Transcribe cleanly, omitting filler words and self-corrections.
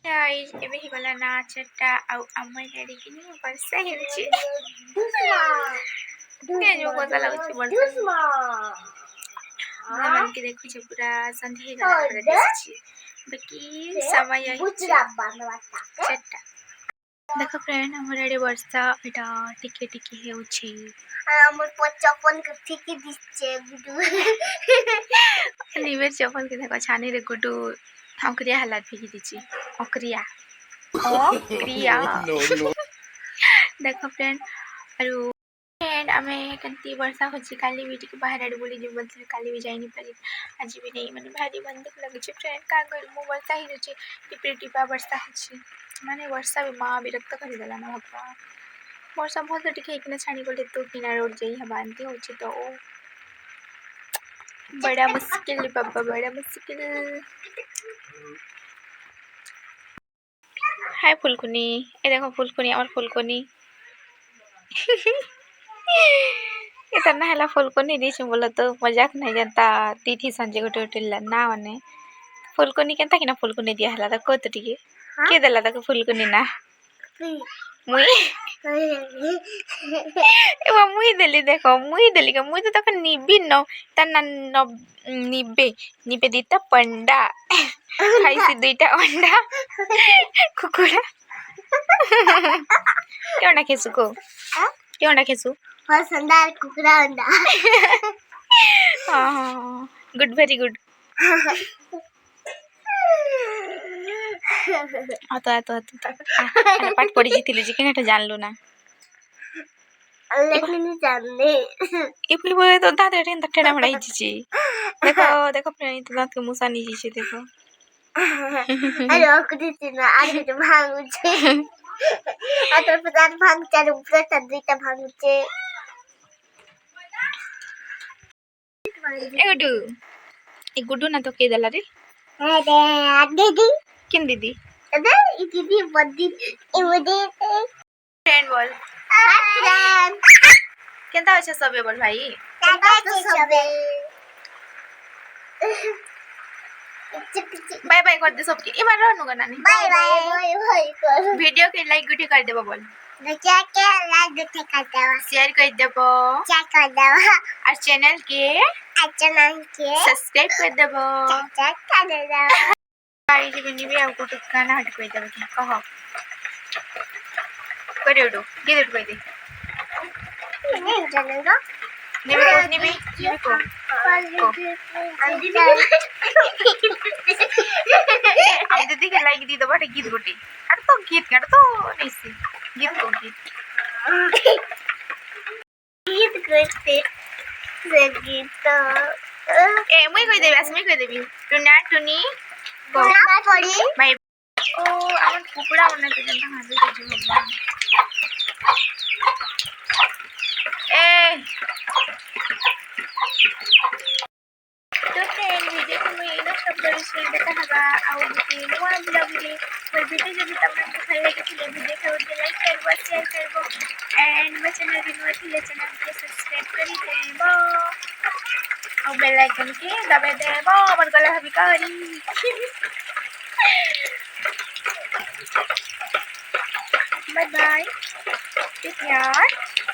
guys एबे ही गला नाचटा आउ अम्मा डैडी की नी वर्षा हेउची के जो कोसा लागुची वर्षा मन के देखु छ पूरा संधे गला पूरा दिसची बाकी समय चट्टा देखो फ्रेंड हमर एडे वर्षा एटा टिके टिके हेउची हमर चप्पल के ठीक दिसचे गुडू निवेर चप्पल के देखो छानी रे गुडू अंकरिया हालत फेंकी दीची अंकरिया देखो फ्रेंड आरो फ्रेंड आमे कंती वर्षा होची काली भी टिके बाहर आडे बोली जे बोलते काली भी जाई नहीं पारी आज भी नहीं माने भारी बंदक लगे छे फ्रेंड का कर मु वर्षा ही रचे टिपे टिपा वर्षा होची माने वर्षा भी मां विरक्त कर देला ना भगवान वर्षा बहुत टिके एकने छानी बोले तो किनारे रोड जाई हबांती होची तो बड़ा मुश्किल पापा बड़ा मुश्किल हाय फुलकुनी ए देखो फुलकुनी और फुलकुनी इतना हला फुलकुनी दिस बोला तो मजाक नहीं जानता तिथि संजय गोटे गोटे ना माने फुलकुनी केनता कि ना फुलकुनी दिया हला त कोत टिके के देला तक फुलकुनी ना मुई एवा मुई देली देखो मुई देली का मुई तो तक निबी न तना निबे निबे दीता पंडा खाइसी दुईटा अंडा कुकुड़ा क्यों खेसु को क्यों खेसु संदार कुकुड़ा अंडा हां गुड वेरी गुड तो पाठ पढ़ी जीतिलु जे केटा जानलु ना लेकिन जानले ए पुली बोले तो दांत एठन तठेड़ा मड़ा हिची देखो देखो फ्रेंड तो दांत के मुसा नी जी देखो अरे ओकदी तिना आगे तो भांगु छे अतर पदार भांग चार ऊपर तद्रीता भांगु छे ए गुड्डू ना तो के देला रे अरे दीदी किन दीदी अरे ई दीदी बद्दी ए बद्दी फ्रेंड बोल फ्रेंड केनता होछे सबे बोल भाई केनता तो सबे बाय बाय कर दे सबके ए बार रहनु गना नहीं बाय बाय बाय कर वीडियो के लाइक गुटी कर देबो बोल देखिए के लाइक गुटी कर देबो शेयर कर देबो शेयर कर देबो और चैनल के सब्सक्राइब कर देबो कर देबो भाई जी बिनी भी आपको गाना हट कर देबो कहो करे उडो गिर उठ दे नहीं जानेगा निबी को हम दीदी के लाइक दी दो बटे गीत गुटी अरे तो गीत कर तो नहीं सी गीत को गीत करते गीत ए मुई कोई देबी टुनी ना पड़ी भाई ओ अमन कुकुड़ा बना के जनता हाथ से भगवान ए तो फ्रेंड वीडियो को मैं इन शब्द से देखा हगा आउ वीडियो नवा ब्लॉग रे और वीडियो जब तक खाई लगे तो वीडियो को लाइक करबो शेयर करबो एंड मैं चैनल के नवा थिले चैनल के सब्सक्राइब करी देबो और बेल आइकन के दबा देबो अपन गला हबी करी बाय बाय टेक केयर